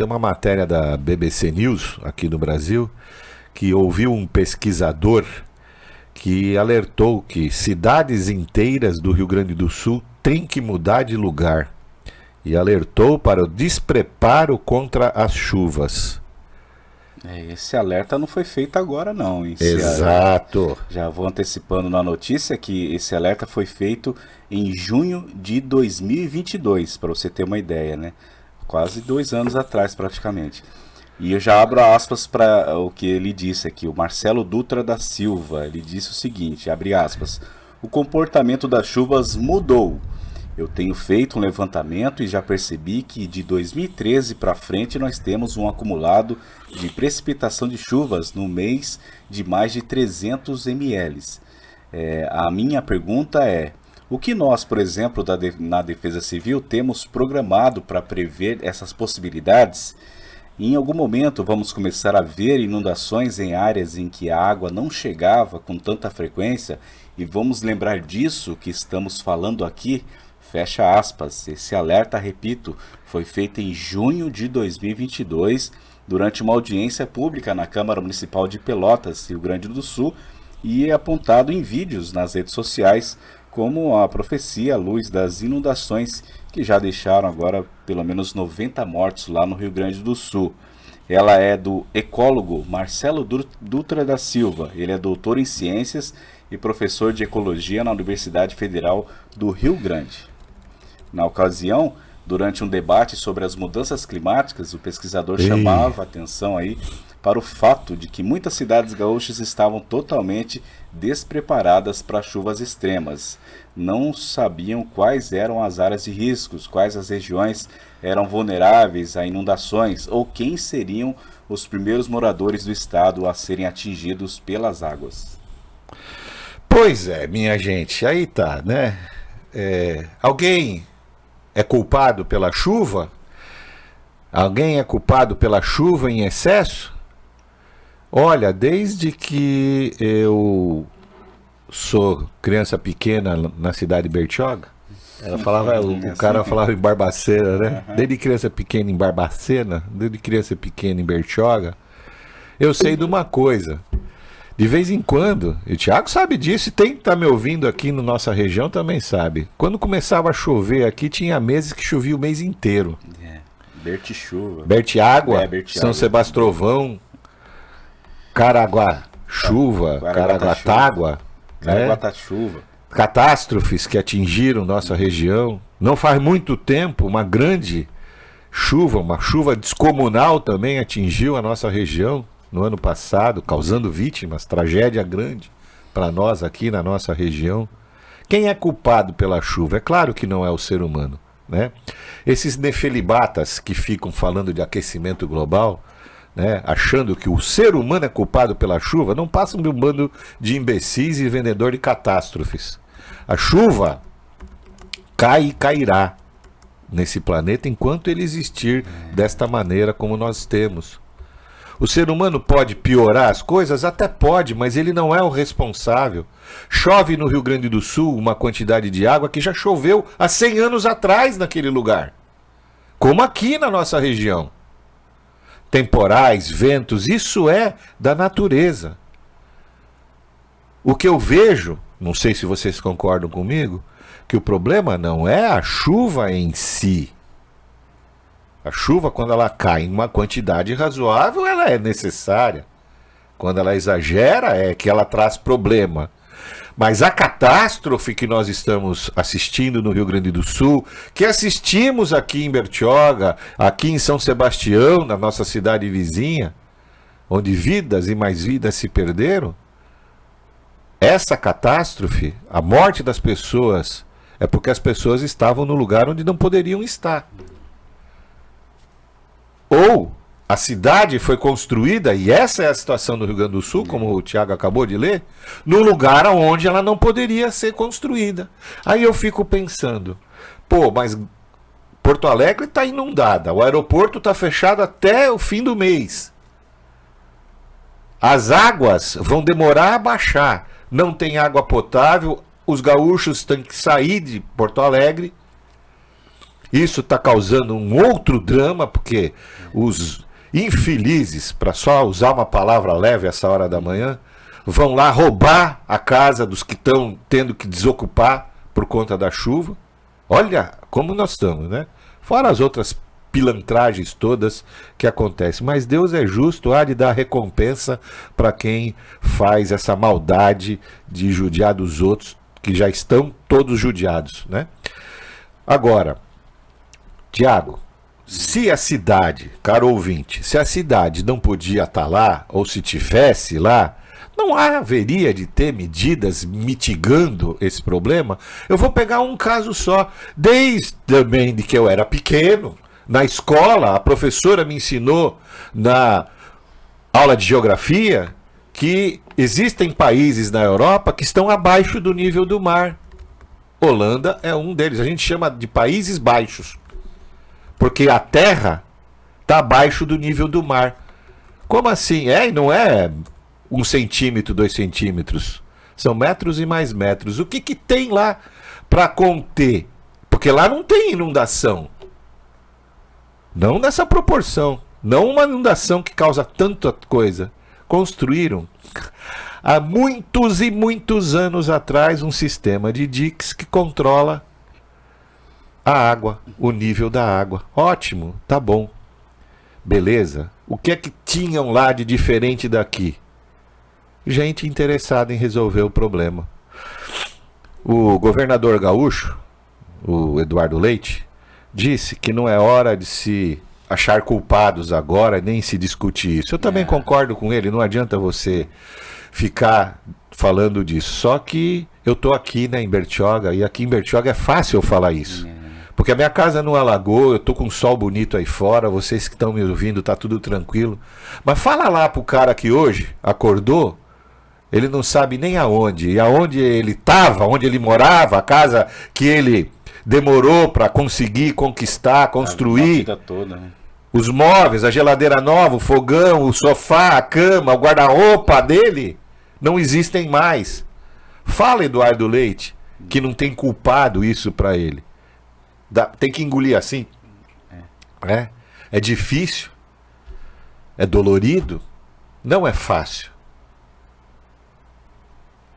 tem uma matéria da BBC News, aqui no Brasil, que ouviu um pesquisador que alertou que cidades inteiras do Rio Grande do Sul têm que mudar de lugar. E alertou para o despreparo contra as chuvas. Esse alerta não foi feito agora não. Exato. Já vou antecipando na notícia que esse alerta foi feito em junho de 2022, para você ter uma ideia, né? Quase 2 anos atrás praticamente. E eu já abro aspas para o que ele disse aqui, o Marcelo Dutra da Silva. Ele disse o seguinte, abre aspas: o comportamento das chuvas mudou. Eu tenho feito um levantamento e já percebi que de 2013 para frente nós temos um acumulado de precipitação de chuvas no mês de mais de 300 ml. A minha pergunta é, o que nós, por exemplo, na Defesa Civil, temos programado para prever essas possibilidades? Em algum momento vamos começar a ver inundações em áreas em que a água não chegava com tanta frequência e vamos lembrar disso que estamos falando aqui? Fecha aspas. Esse alerta, repito, foi feito em junho de 2022, durante uma audiência pública na Câmara Municipal de Pelotas, Rio Grande do Sul, e é apontado em vídeos nas redes sociais como a profecia à luz das inundações que já deixaram agora pelo menos 90 mortos lá no Rio Grande do Sul. Ela é do ecólogo Marcelo Dutra da Silva. Ele é doutor em ciências e professor de ecologia na Universidade Federal do Rio Grande. Na ocasião, durante um debate sobre as mudanças climáticas, o pesquisador chamava a atenção aí para o fato de que muitas cidades gaúchas estavam totalmente despreparadas para chuvas extremas. Não sabiam quais eram as áreas de riscos, quais as regiões eram vulneráveis a inundações ou quem seriam os primeiros moradores do estado a serem atingidos pelas águas. Pois é, minha gente, aí tá, né? Alguém é culpado pela chuva? Alguém é culpado pela chuva em excesso? Olha, desde que eu sou criança pequena na cidade de Bertioga, o cara falava em Barbacena, né? Desde criança pequena em Barbacena, desde criança pequena em Bertioga, eu sei de uma coisa. De vez em quando, e o Thiago sabe disso, e quem está me ouvindo aqui na nossa região também sabe. Quando começava a chover aqui, tinha meses que chovia o mês inteiro. Bertichuva. Bertiágua, São Sebastião, Caraguá-chuva, Caraguatágua, Caraguatachuva. Catástrofes que atingiram nossa região. Não faz muito tempo, uma grande chuva, uma chuva descomunal também atingiu a nossa região no ano passado, causando vítimas, tragédia grande para nós aqui na nossa região. Quem é culpado pela chuva? É claro que não é o ser humano, né? Esses nefelibatas que ficam falando de aquecimento global, né, achando que o ser humano é culpado pela chuva, não passam de um bando de imbecis e vendedor de catástrofes. A chuva cai e cairá nesse planeta enquanto ele existir desta maneira como nós temos. O ser humano pode piorar as coisas? Até pode, mas ele não é o responsável. Chove no Rio Grande do Sul uma quantidade de água que já choveu há 100 anos atrás naquele lugar. Como aqui na nossa região. Temporais, ventos, isso é da natureza. O que eu vejo, não sei se vocês concordam comigo, que o problema não é a chuva em si. A chuva, quando ela cai em uma quantidade razoável, ela é necessária. Quando ela exagera, é que ela traz problema. Mas a catástrofe que nós estamos assistindo no Rio Grande do Sul, que assistimos aqui em Bertioga, aqui em São Sebastião, na nossa cidade vizinha, onde vidas e mais vidas se perderam, essa catástrofe, a morte das pessoas, é porque as pessoas estavam no lugar onde não poderiam estar. Ou a cidade foi construída, e essa é a situação do Rio Grande do Sul, como o Thiago acabou de ler, no lugar onde ela não poderia ser construída. Aí eu fico pensando, mas Porto Alegre está inundada, o aeroporto está fechado até o fim do mês. As águas vão demorar a baixar, não tem água potável, os gaúchos têm que sair de Porto Alegre. Isso está causando um outro drama, porque os infelizes, para só usar uma palavra leve essa hora da manhã, vão lá roubar a casa dos que estão tendo que desocupar por conta da chuva. Olha como nós estamos, né? Fora as outras pilantragens todas que acontecem. Mas Deus é justo, há de dar recompensa para quem faz essa maldade de judiar dos outros, que já estão todos judiados, né? Agora, Tiago, se a cidade, caro ouvinte, se a cidade não podia estar lá, ou se tivesse lá, não haveria de ter medidas mitigando esse problema? Eu vou pegar um caso só. Desde também de que eu era pequeno, na escola, a professora me ensinou na aula de geografia que existem países na Europa que estão abaixo do nível do mar. Holanda é um deles. A gente chama de países baixos, porque a terra está abaixo do nível do mar. Como assim? E não é 1 centímetro, 2 centímetros. São metros e mais metros. O que tem lá para conter? Porque lá não tem inundação. Não nessa proporção. Não uma inundação que causa tanta coisa. Construíram há muitos e muitos anos atrás um sistema de diques que controla a água, o nível da água. Ótimo, tá bom. Beleza. O que é que tinham lá de diferente daqui? Gente interessada em resolver o problema. O governador gaúcho, o Eduardo Leite, disse que não é hora de se achar culpados agora, nem se discutir isso. Eu também concordo com ele, não adianta você ficar falando disso. Só que eu tô aqui, né, em Bertioga, e aqui em Bertioga é fácil eu falar isso. Porque a minha casa não alagou, eu tô com um sol bonito aí fora, vocês que estão me ouvindo, tá tudo tranquilo. Mas fala lá pro cara que hoje acordou, ele não sabe nem aonde, e aonde ele estava, onde ele morava, a casa que ele demorou para conseguir conquistar, construir. A vida toda, né? Os móveis, a geladeira nova, o fogão, o sofá, a cama, o guarda-roupa dele não existem mais. Fala, Eduardo Leite, que não tem culpado isso para ele. Tem que engolir assim. É difícil, é dolorido, não é fácil.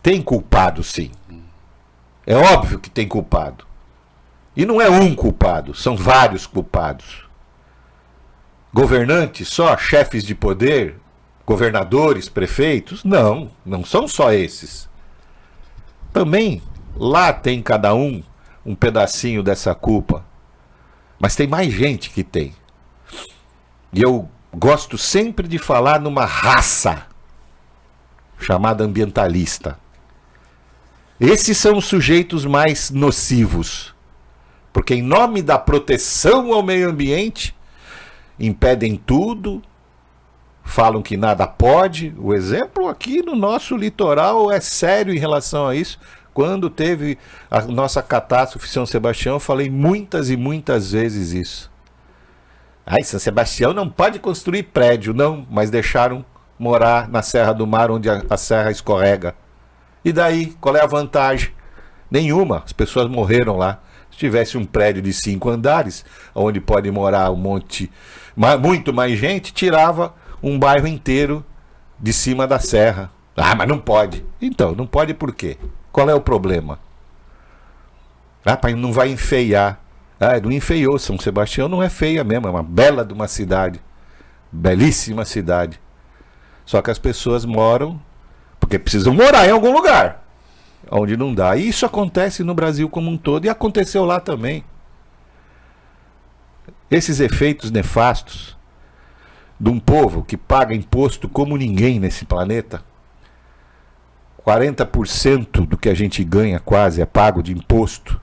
Tem culpado, sim. É óbvio que tem culpado. E não é um culpado, são vários culpados. Governantes só, chefes de poder, governadores, prefeitos? Não, não são só esses. Também lá tem cada um pedacinho dessa culpa. Mas tem mais gente que tem. E eu gosto sempre de falar numa raça chamada ambientalista. Esses são os sujeitos mais nocivos. Porque em nome da proteção ao meio ambiente, impedem tudo, falam que nada pode. O exemplo aqui no nosso litoral é sério em relação a isso. Quando teve a nossa catástrofe São Sebastião, eu falei muitas e muitas vezes isso. São Sebastião não pode construir prédio, não, mas deixaram morar na Serra do Mar, onde a serra escorrega. E daí, qual é a vantagem? Nenhuma, as pessoas morreram lá. Se tivesse um prédio de 5 andares, onde pode morar muito mais gente, tirava um bairro inteiro de cima da serra. Mas não pode. Então, não pode por quê? Qual é o problema? Não vai enfeiar. Não enfeiou. São Sebastião não é feia mesmo, é uma bela de uma cidade. Belíssima cidade. Só que as pessoas moram porque precisam morar em algum lugar onde não dá. E isso acontece no Brasil como um todo e aconteceu lá também. Esses efeitos nefastos de um povo que paga imposto como ninguém nesse planeta. 40% do que a gente ganha quase é pago de imposto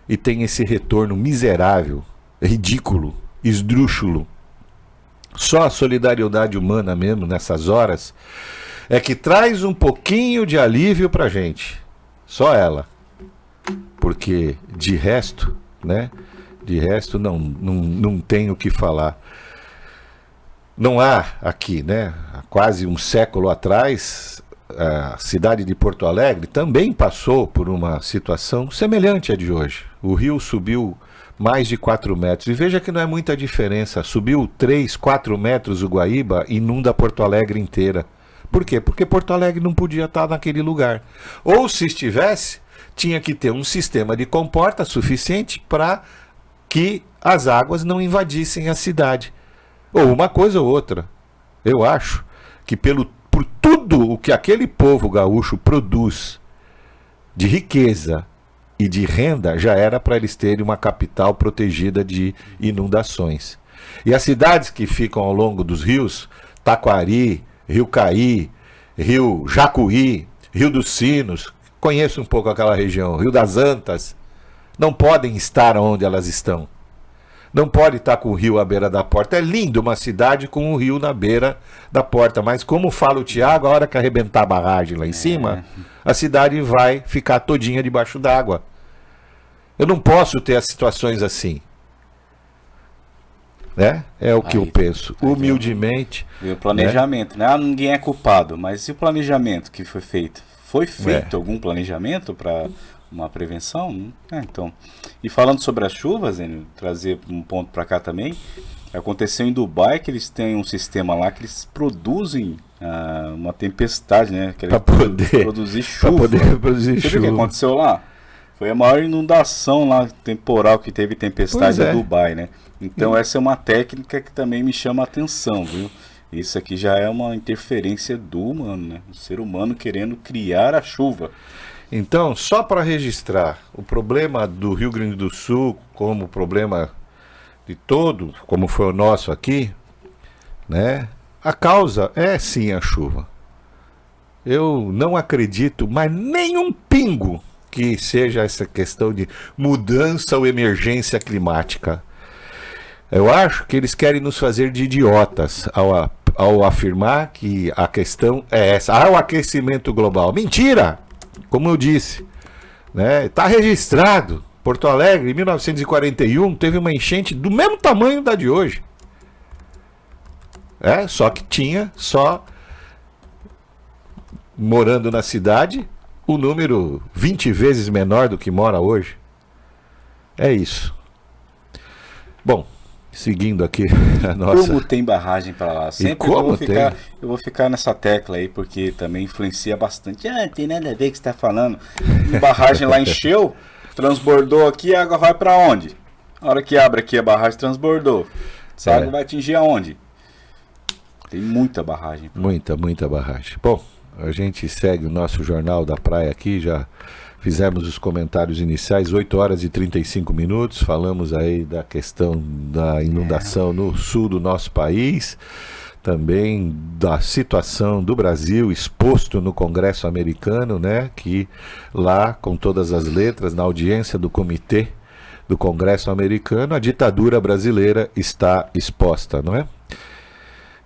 e tem esse retorno miserável, ridículo, esdrúxulo. Só a solidariedade humana mesmo nessas horas é que traz um pouquinho de alívio pra gente. Só ela. Porque de resto, né? De resto não tem o que falar. Não há aqui, né? Há quase um século atrás, a cidade de Porto Alegre também passou por uma situação semelhante à de hoje. O rio subiu mais de 4 metros. E veja que não é muita diferença. Subiu 3, 4 metros o Guaíba, inunda Porto Alegre inteira. Por quê? Porque Porto Alegre não podia estar naquele lugar. Ou se estivesse, tinha que ter um sistema de comporta suficiente para que as águas não invadissem a cidade. Ou uma coisa ou outra. Eu acho que por tudo o que aquele povo gaúcho produz de riqueza e de renda, já era para eles terem uma capital protegida de inundações. E as cidades que ficam ao longo dos rios, Taquari, Rio Caí, Rio Jacuí, Rio dos Sinos, conheço um pouco aquela região, Rio das Antas, não podem estar onde elas estão. Não pode estar com o rio à beira da porta. É lindo uma cidade com o rio na beira da porta, mas como fala o Tiago, a hora que arrebentar a barragem lá em cima, a cidade vai ficar todinha debaixo d'água. Eu não posso ter as situações assim. Né? É o que eu penso, humildemente. E o planejamento, né? Ninguém é culpado, mas e o planejamento que foi feito? Foi feito algum planejamento para uma prevenção? Então. E falando sobre as chuvas, trazer um ponto para cá também, aconteceu em Dubai que eles têm um sistema lá que eles produzem uma tempestade, né? Para poder produzir chuva. Você viu o que aconteceu lá? Foi a maior inundação lá, temporal, que teve tempestade em Dubai, né? Então essa é uma técnica que também me chama a atenção, viu? Isso aqui já é uma interferência do humano, né? O ser humano querendo criar a chuva. Então, só para registrar, o problema do Rio Grande do Sul, como o problema de todo, como foi o nosso aqui, né? A causa é sim a chuva. Eu não acredito, mas nem um pingo que seja essa questão de mudança ou emergência climática. Eu acho que eles querem nos fazer de idiotas ao afirmar que a questão é essa. O aquecimento global. Mentira! Como eu disse, né? Está registrado. Porto Alegre, em 1941, teve uma enchente do mesmo tamanho da de hoje. Só que tinha morando na cidade, o número 20 vezes menor do que mora hoje. É isso. Bom, seguindo aqui a nossa... Como tem barragem para lá? Sempre eu vou ficar nessa tecla aí, porque também influencia bastante. Não tem nada a ver com o que você está falando. A barragem lá encheu, transbordou aqui, a água vai para onde? A hora que abre aqui a barragem, transbordou. Essa água vai atingir aonde? Tem muita barragem. Muita barragem. Bom, a gente segue o nosso Jornal da Praia aqui, já fizemos os comentários iniciais, 8 horas e 35 minutos, falamos aí da questão da inundação no sul do nosso país, também da situação do Brasil exposto no Congresso americano, né, que lá, com todas as letras, na audiência do comitê do Congresso americano, a ditadura brasileira está exposta, não é?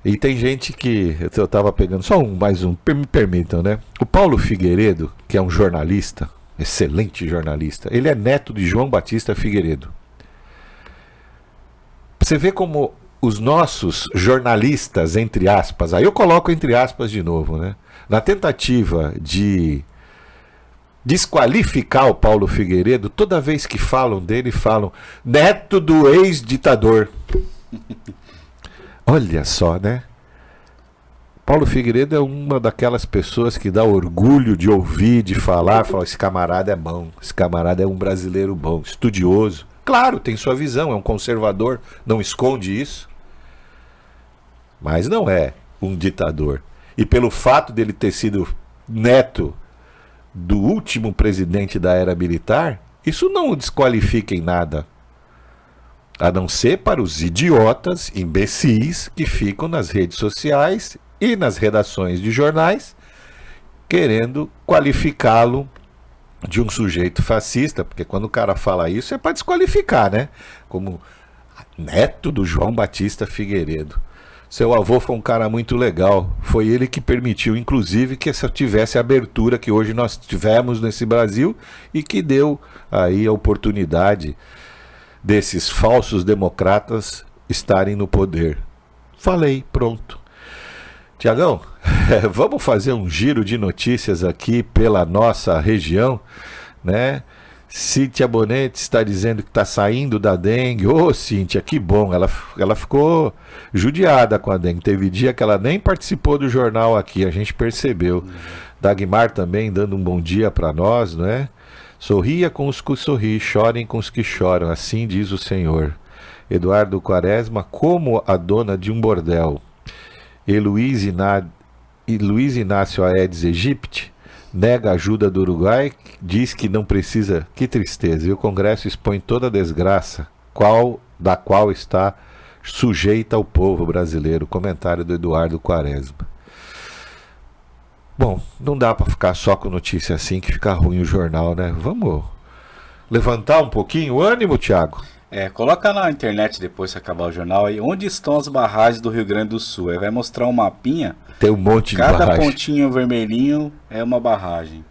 E tem gente que, eu estava pegando só mais um, me permitam, né? O Paulo Figueiredo, que é um jornalista, excelente jornalista, ele é neto de João Batista Figueiredo. Você vê como os nossos jornalistas, entre aspas, aí eu coloco entre aspas de novo, né? Na tentativa de desqualificar o Paulo Figueiredo, toda vez que falam dele, falam neto do ex-ditador. Olha só, né? Paulo Figueiredo é uma daquelas pessoas que dá orgulho de ouvir, de falar, esse camarada é bom, esse camarada é um brasileiro bom, estudioso. Claro, tem sua visão, é um conservador, não esconde isso. Mas não é um ditador. E pelo fato dele ter sido neto do último presidente da era militar, isso não o desqualifica em nada. A não ser para os idiotas, imbecis, que ficam nas redes sociais e nas redações de jornais, querendo qualificá-lo de um sujeito fascista, porque quando o cara fala isso é para desqualificar, né? Como neto do João Batista Figueiredo. Seu avô foi um cara muito legal, foi ele que permitiu, inclusive, que tivesse a abertura que hoje nós tivemos nesse Brasil e que deu aí a oportunidade desses falsos democratas estarem no poder. Falei, pronto. Tiagão, vamos fazer um giro de notícias aqui pela nossa região, né? Cíntia Bonetti está dizendo que está saindo da dengue. Ô, Cíntia, que bom. Ela ficou judiada com a dengue. Teve dia que ela nem participou do jornal aqui, a gente percebeu. Dagmar também dando um bom dia para nós, não é? Sorria com os que sorriem, chorem com os que choram, assim diz o Senhor. Eduardo Quaresma, como a dona de um bordel. E Luiz Inácio Aedes aegypti nega a ajuda do Uruguai, diz que não precisa. Que tristeza. E o Congresso expõe toda a desgraça da qual está sujeita o povo brasileiro. Comentário do Eduardo Quaresma. Bom, não dá para ficar só com notícia assim que fica ruim o jornal, né? Vamos levantar um pouquinho o ânimo, Thiago? Coloca na internet depois que acabar o jornal aí, onde estão as barragens do Rio Grande do Sul. Aí vai mostrar um mapinha. Tem um monte de Cada barragem. pontinho vermelhinho é uma barragem.